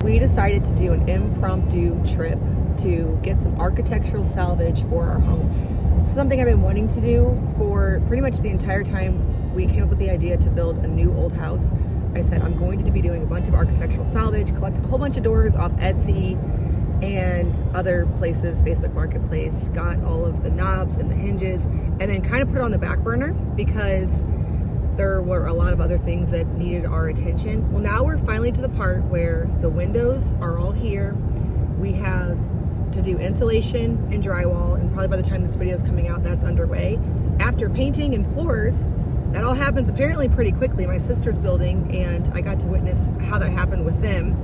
We decided to do an impromptu trip to get some architectural salvage for our home. It's something I've been wanting to do for pretty much the entire time we came up with the idea to build a new old house. I said I'm going to be doing a bunch of architectural salvage, collected a whole bunch of doors off Etsy and other places, Facebook Marketplace, got all of the knobs and the hinges, and then kind of put it on the back burner because there were a lot of other things that needed our attention. Well, now we're finally to the part where the windows are all here. We have to do insulation and drywall, and probably by the time this video is coming out, that's underway. After painting and floors, that all happens apparently pretty quickly. My sister's building, and I got to witness how that happened with them.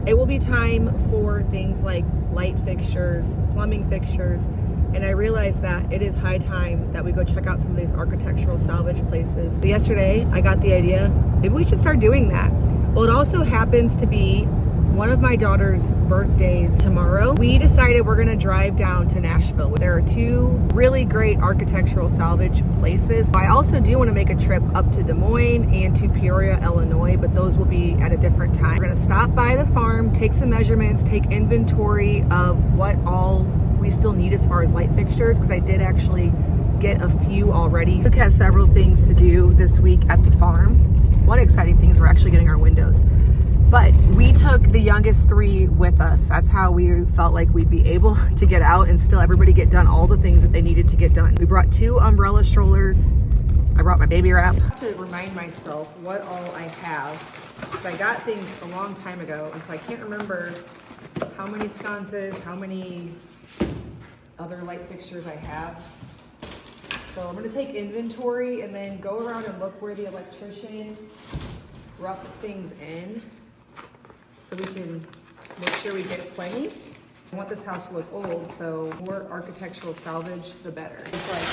It will be time for things like light fixtures, plumbing fixtures, and I realized that it is high time that we go check out some of these architectural salvage places. Yesterday, I got the idea, maybe we should start doing that. Well, it also happens to be one of my daughter's birthdays tomorrow. We decided we're gonna drive down to Nashville. There are two really great architectural salvage places. I also do wanna make a trip up to Des Moines and to Peoria, Illinois, but those will be at a different time. We're gonna stop by the farm, take some measurements, take inventory of what all we still need as far as light fixtures, because I did actually get a few already. Luke has several things to do this week at the farm. One exciting thing is we're actually getting our windows. But we took the youngest three with us. That's how we felt like we'd be able to get out and still everybody get done all the things that they needed to get done. We brought 2 umbrella strollers. I brought my baby wrap. I have to remind myself what all I have. So I got things a long time ago, and so I can't remember how many sconces, how many other light fixtures I have. So I'm gonna take inventory and then go around and look where the electrician roughed things in so we can make sure we get plenty. I want this house to look old, so more architectural salvage, the better. It's like,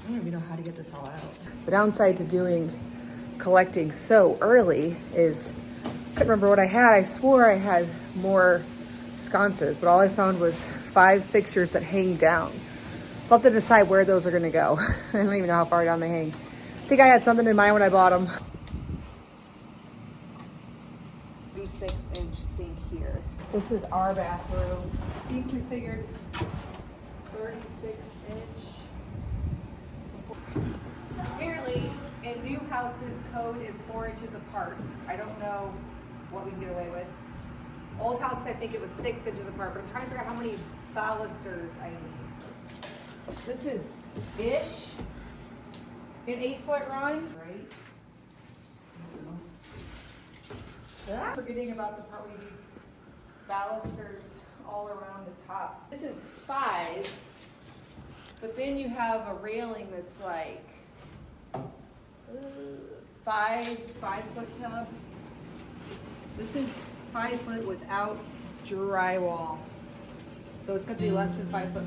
I don't even know how to get this all out. The downside to collecting so early is, I couldn't remember what I had. I swore I had more sconces, but all I found was 5 fixtures that hang down. So I'll have to decide where those are gonna go. I don't even know how far down they hang. I think I had something in mind when I bought them. 36-inch sink here. This is our bathroom. I think we figured 36-inch. Apparently, in new houses, code is 4 inches apart. I don't know what we can get away with. Old house, I think it was 6 inches apart, but I'm trying to figure out how many balusters I need. This is ish an 8-foot run, right? Forgetting about the part where you need balusters all around the top. This is 5, but then you have a railing that's like 5-foot tub. This is 5 foot without drywall. So it's gonna be less than 5 foot.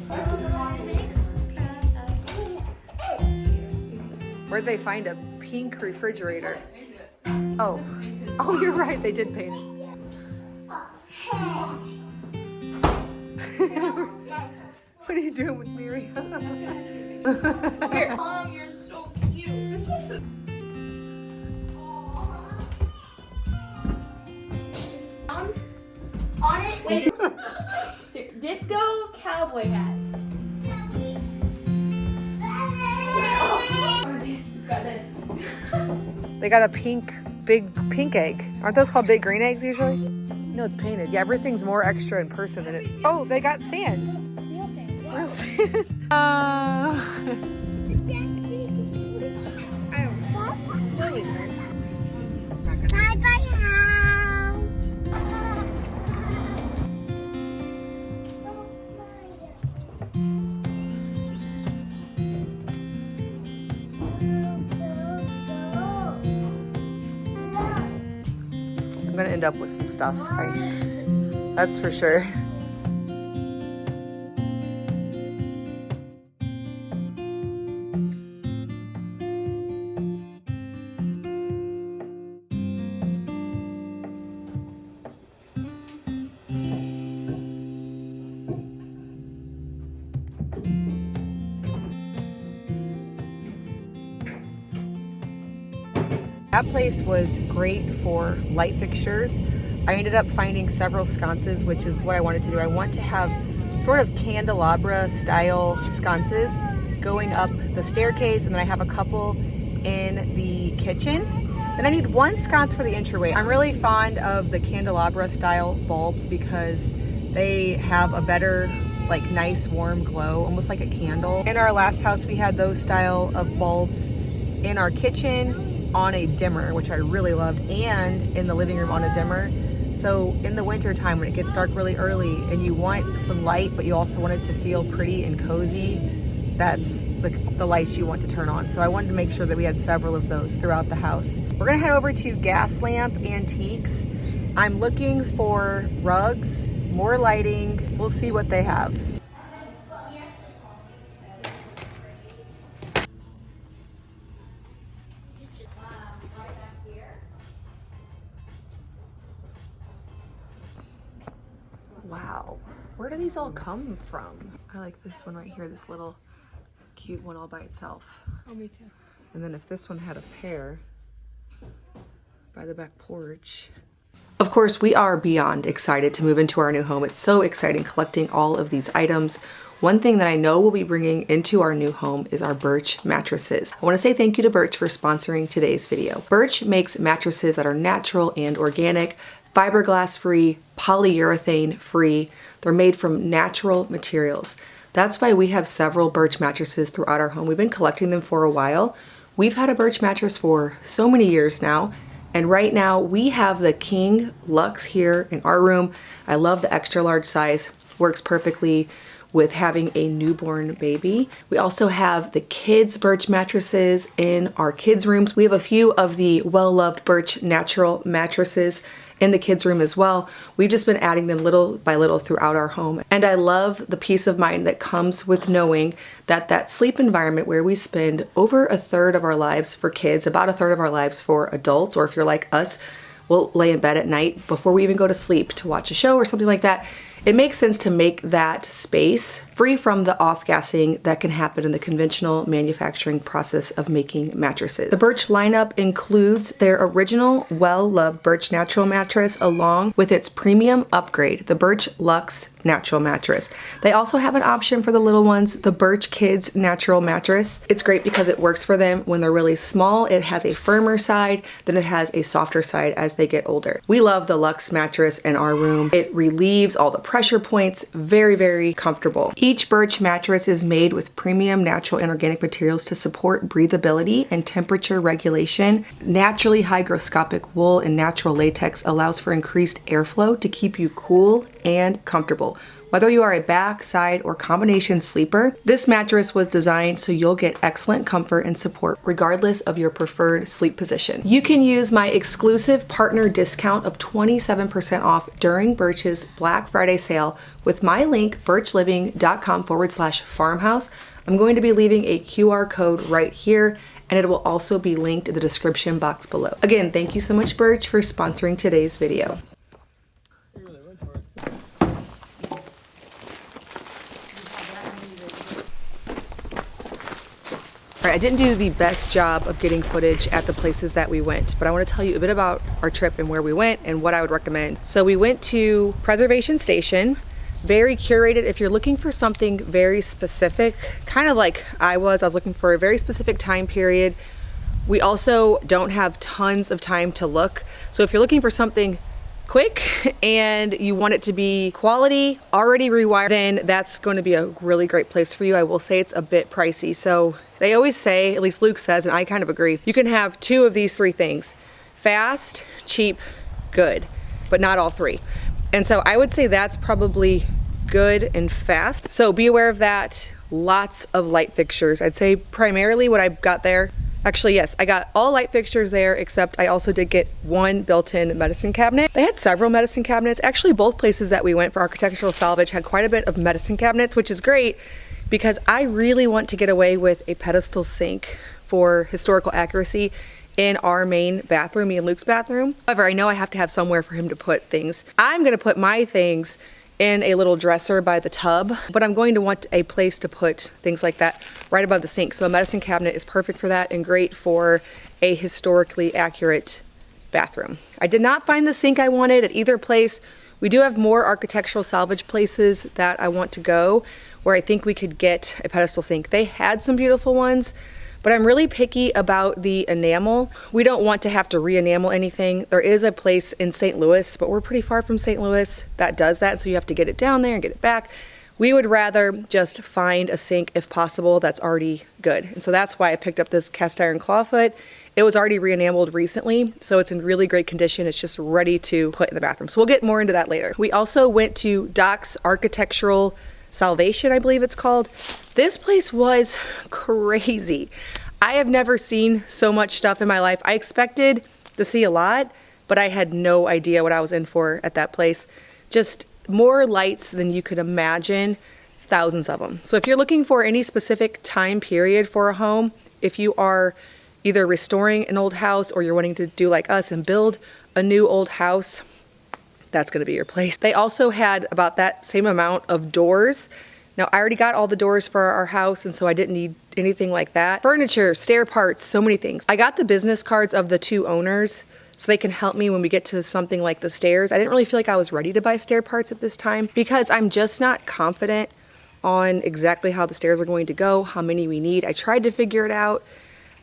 Where'd they find a pink refrigerator? Oh, you're right, they did paint it. What are you doing with Miriam? Here, Mom, you're so cute. This was a... On it, wait. Disco cowboy hat. Oh, it's got this. They got a big pink egg. Aren't those called big green eggs usually? No, it's painted. Yeah, everything's more extra in person than it. Oh, they got sand. Real sand. Real sand. I'm gonna end up with some stuff. That's for sure. That place was great for light fixtures. I ended up finding several sconces, which is what I wanted to do. I want to have sort of candelabra style sconces going up the staircase, and then I have a couple in the kitchen. Then I need one sconce for the entryway. I'm really fond of the candelabra style bulbs because they have a better, like, nice warm glow, almost like a candle. In our last house, we had those style of bulbs in our kitchen on a dimmer, which I really loved, and in the living room on a dimmer. So in the winter time, when it gets dark really early and you want some light, but you also want it to feel pretty and cozy, that's the lights you want to turn on. So I wanted to make sure that we had several of those throughout the house. We're gonna head over to Gas Lamp Antiques. I'm looking for rugs, more lighting. We'll see what they have. Wow, where do these all come from? I like this one right here, this little cute one all by itself. Oh, me too. And then if this one had a pair by the back porch. Of course, we are beyond excited to move into our new home. It's so exciting collecting all of these items. One thing that I know we'll be bringing into our new home is our Birch mattresses. I want to say thank you to Birch for sponsoring today's video. Birch makes mattresses that are natural and organic, fiberglass free, polyurethane free. They're made from natural materials. That's why we have several Birch mattresses throughout our home. We've been collecting them for a while. We've had a Birch mattress for so many years now. And right now we have the King Luxe here in our room. I love the extra large size. Works perfectly with having a newborn baby. We also have the kids Birch mattresses in our kids rooms. We have a few of the well-loved Birch natural mattresses in the kids room as well. We've just been adding them little by little throughout our home. And I love the peace of mind that comes with knowing that that sleep environment where we spend over a third of our lives for kids, about a third of our lives for adults, or if you're like us, we'll lay in bed at night before we even go to sleep to watch a show or something like that. It makes sense to make that space free from the off-gassing that can happen in the conventional manufacturing process of making mattresses. The Birch lineup includes their original well-loved Birch Natural mattress along with its premium upgrade, the Birch Luxe Natural mattress. They also have an option for the little ones, the Birch Kids Natural mattress. It's great because it works for them when they're really small. It has a firmer side, then it has a softer side as they get older. We love the Luxe mattress in our room. It relieves all the pressure points, very, very comfortable. Each Birch mattress is made with premium natural and organic materials to support breathability and temperature regulation. Naturally hygroscopic wool and natural latex allows for increased airflow to keep you cool and comfortable. Whether you are a back, side, or combination sleeper, this mattress was designed so you'll get excellent comfort and support regardless of your preferred sleep position. You can use my exclusive partner discount of 27% off during Birch's Black Friday sale with my link birchliving.com/farmhouse. I'm going to be leaving a QR code right here, and it will also be linked in the description box below. Again, thank you so much, Birch, for sponsoring today's video. All right, I didn't do the best job of getting footage at the places that we went, but I want to tell you a bit about our trip and where we went and what I would recommend. So we went to Preservation Station, very curated. If you're looking for something very specific, kind of like I was looking for a very specific time period. We also don't have tons of time to look. So if you're looking for something quick and you want it to be quality, already rewired, then that's going to be a really great place for you. I will say it's a bit pricey. So they always say, at least Luke says, and I kind of agree, you can have two of these three things: fast, cheap, good, but not all three. And so I would say that's probably good and fast. So be aware of that. Lots of light fixtures. I'd say primarily what I got there, actually, yes, I got all light fixtures there, except I also did get one built-in medicine cabinet. They had several medicine cabinets. Actually, both places that we went for architectural salvage had quite a bit of medicine cabinets, which is great because I really want to get away with a pedestal sink for historical accuracy in our main bathroom, me and Luke's bathroom. However, I know I have to have somewhere for him to put things. I'm gonna put my things in a little dresser by the tub, but I'm going to want a place to put things like that right above the sink. So a medicine cabinet is perfect for that and great for a historically accurate bathroom. I did not find the sink I wanted at either place. We do have more architectural salvage places that I want to go where I think we could get a pedestal sink. They had some beautiful ones, but I'm really picky about the enamel. We don't want to have to re-enamel anything. There is a place in St. Louis, but we're pretty far from St. Louis that does that, so you have to get it down there and get it back. We would rather just find a sink, if possible, that's already good. And so that's why I picked up this cast iron clawfoot. It was already re-enameled recently, so it's in really great condition. It's just ready to put in the bathroom. So we'll get more into that later. We also went to Doc's Architectural Salvation, I believe it's called. This place was crazy. I have never seen so much stuff in my life. I expected to see a lot, but I had no idea what I was in for at that place. Just more lights than you could imagine, thousands of them. So if you're looking for any specific time period for a home, if you are either restoring an old house or you're wanting to do like us and build a new old house, that's gonna be your place. They also had about that same amount of doors. Now I already got all the doors for our house, and so I didn't need anything like that. Furniture, stair parts, so many things. I got the business cards of the two owners so they can help me when we get to something like the stairs. I didn't really feel like I was ready to buy stair parts at this time because I'm just not confident on exactly how the stairs are going to go, how many we need. I tried to figure it out,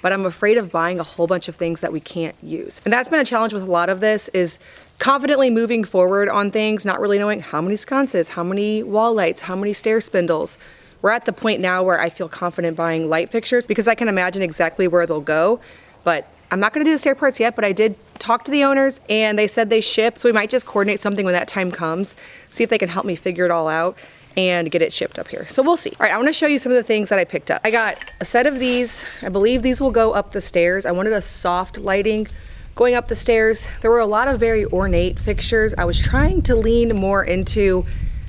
but I'm afraid of buying a whole bunch of things that we can't use. And that's been a challenge with a lot of this, is confidently moving forward on things, not really knowing how many sconces, how many wall lights, how many stair spindles. We're at the point now where I feel confident buying light fixtures because I can imagine exactly where they'll go, but I'm not gonna do the stair parts yet, but I did talk to the owners and they said they ship, so we might just coordinate something when that time comes, see if they can help me figure it all out and get it shipped up here. So we'll see. All right, I wanna show you some of the things that I picked up. I got a set of these. I believe these will go up the stairs. I wanted a soft lighting going up the stairs. There were a lot of very ornate fixtures. I was trying to lean more into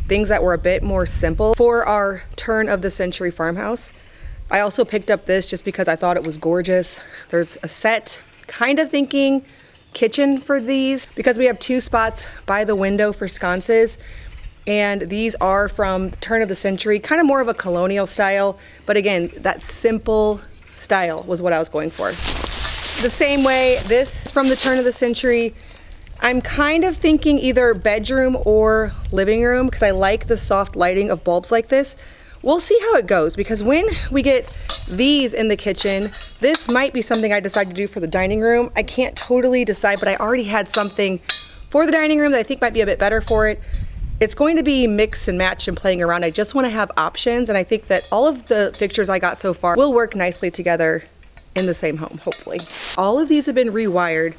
things that were a bit more simple for our turn of the century farmhouse. I also picked up this just because I thought it was gorgeous. There's a set, kind of thinking kitchen for these because we have two spots by the window for sconces. And these are from the turn of the century, kind of more of a colonial style. But again, that simple style was what I was going for. The same way, this is from the turn of the century. I'm kind of thinking either bedroom or living room because I like the soft lighting of bulbs like this. We'll see how it goes because when we get these in the kitchen, this might be something I decide to do for the dining room. I can't totally decide, but I already had something for the dining room that I think might be a bit better for it. It's going to be mix and match and playing around. I just want to have options, and I think that all of the fixtures I got so far will work nicely together in the same home, hopefully. All of these have been rewired.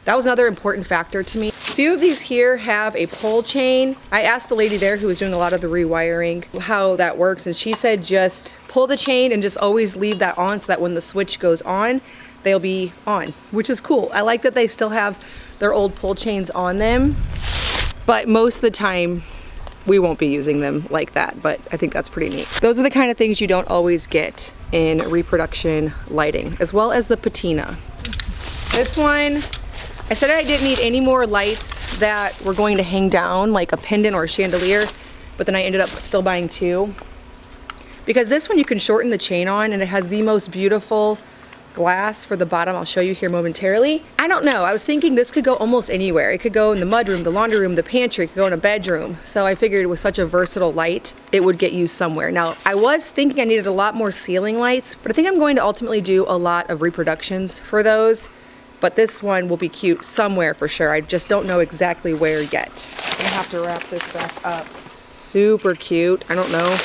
That was another important factor to me. A few of these here have a pole chain. I asked the lady there who was doing a lot of the rewiring how that works, and she said just pull the chain and just always leave that on so that when the switch goes on, they'll be on, which is cool. I like that they still have their old pull chains on them, but most of the time we won't be using them like that, but I think that's pretty neat. Those are the kind of things you don't always get in reproduction lighting, as well as the patina. This one, I said I didn't need any more lights that were going to hang down like a pendant or a chandelier, but then I ended up still buying two. Because this one you can shorten the chain on, and it has the most beautiful glass for the bottom. I'll show you here momentarily. I don't know, I was thinking this could go almost anywhere. It could go in the mudroom, the laundry room, the pantry, it could go in a bedroom. So I figured with such a versatile light, it would get used somewhere. Now, I was thinking I needed a lot more ceiling lights, but I think I'm going to ultimately do a lot of reproductions for those. But this one will be cute somewhere for sure. I just don't know exactly where yet. I'm gonna have to wrap this back up. Super cute. I don't know.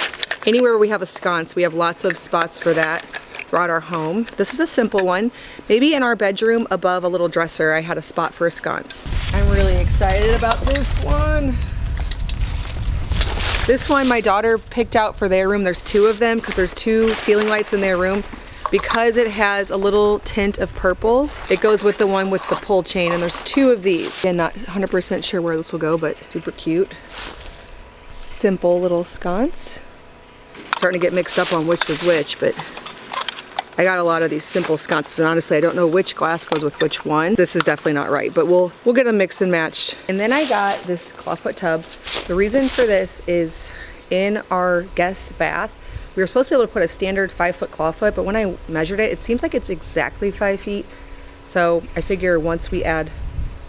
Anywhere we have a sconce, we have lots of spots for that throughout our home. This is a simple one. Maybe in our bedroom above a little dresser, I had a spot for a sconce. I'm really excited about this one. This one my daughter picked out for their room. There's two of them because there's two ceiling lights in their room. Because it has a little tint of purple, it goes with the one with the pull chain, and there's two of these. And not 100% sure where this will go, but super cute. Simple little sconce. Starting to get mixed up on which was which, but I got a lot of these simple sconces, and honestly, I don't know which glass goes with which one. This is definitely not right, but we'll get them mixed and matched. And then I got this clawfoot tub. The reason for this is in our guest bath, we were supposed to be able to put a standard 5-foot clawfoot, but when I measured it, it seems like it's exactly 5 feet. So I figure once we add,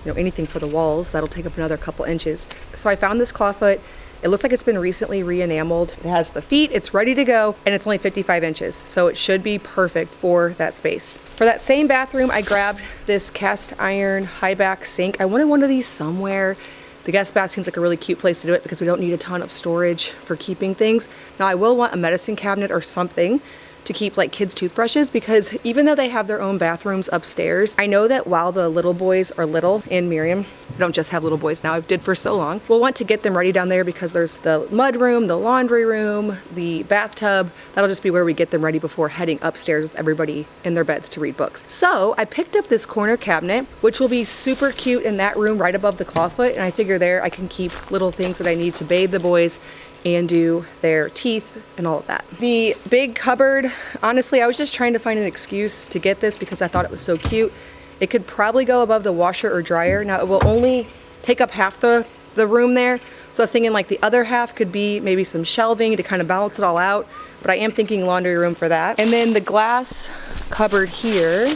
you know, anything for the walls, that'll take up another couple inches. So I found this clawfoot. It looks like it's been recently re-enameled. It has the feet, it's ready to go, and it's only 55 inches. So it should be perfect for that space. For that same bathroom, I grabbed this cast iron high back sink. I wanted one of these somewhere. The guest bath seems like a really cute place to do it because we don't need a ton of storage for keeping things. Now I will want a medicine cabinet or something to keep like kids' toothbrushes, because even though they have their own bathrooms upstairs, I know that while the little boys are little, and Miriam, I don't just have little boys now, I've did for so long, we'll want to get them ready down there because there's the mud room, the laundry room, the bathtub. That'll just be where we get them ready before heading upstairs with everybody in their beds to read books. So I picked up this corner cabinet, which will be super cute in that room right above the clawfoot, and I figure there I can keep little things that I need to bathe the boys and do their teeth and all of that. The big cupboard, honestly, I was just trying to find an excuse to get this because I thought it was so cute. It could probably go above the washer or dryer. Now it will only take up half the room there. So I was thinking like the other half could be maybe some shelving to kind of balance it all out, but I am thinking laundry room for that. And then the glass cupboard here,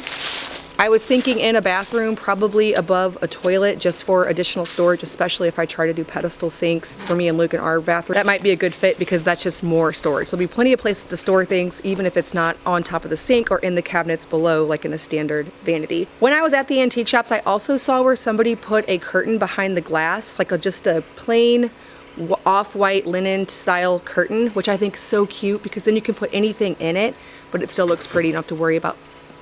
I was thinking in a bathroom, probably above a toilet, just for additional storage, especially if I try to do pedestal sinks for me and Luke in our bathroom. That might be a good fit because that's just more storage. There'll be plenty of places to store things, even if it's not on top of the sink or in the cabinets below, like in a standard vanity. When I was at the antique shops, I also saw where somebody put a curtain behind the glass, like just a plain off-white linen style curtain, which I think is so cute because then you can put anything in it, but it still looks pretty. You don't have to worry about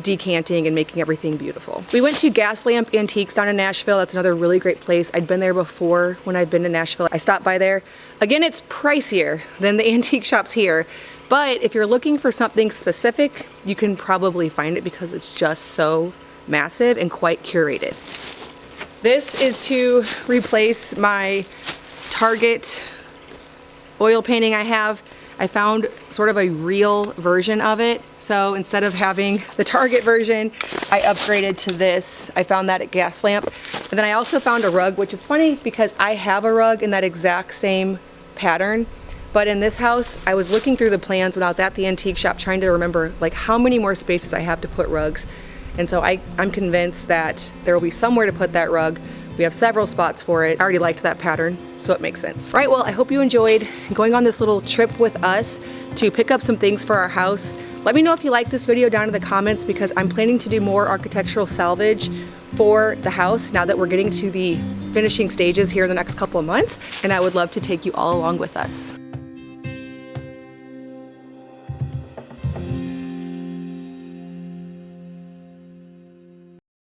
decanting and making everything beautiful. We went to Gas Lamp Antiques down in Nashville. That's another really great place. I'd been there before when I've been to Nashville. I stopped by there. Again, it's pricier than the antique shops here, but if you're looking for something specific, you can probably find it because it's just so massive and quite curated. This is to replace my Target oil painting I have. I found sort of a real version of it. So instead of having the Target version, I upgraded to this. I found that at Gas Lamp. And then I also found a rug, which is funny because I have a rug in that exact same pattern. But in this house, I was looking through the plans when I was at the antique shop trying to remember like how many more spaces I have to put rugs. And so I'm convinced that there will be somewhere to put that rug. We have several spots for it. I already liked that pattern, so it makes sense. All right, well, I hope you enjoyed going on this little trip with us to pick up some things for our house. Let me know if you like this video down in the comments because I'm planning to do more architectural salvage for the house now that we're getting to the finishing stages here in the next couple of months, and I would love to take you all along with us.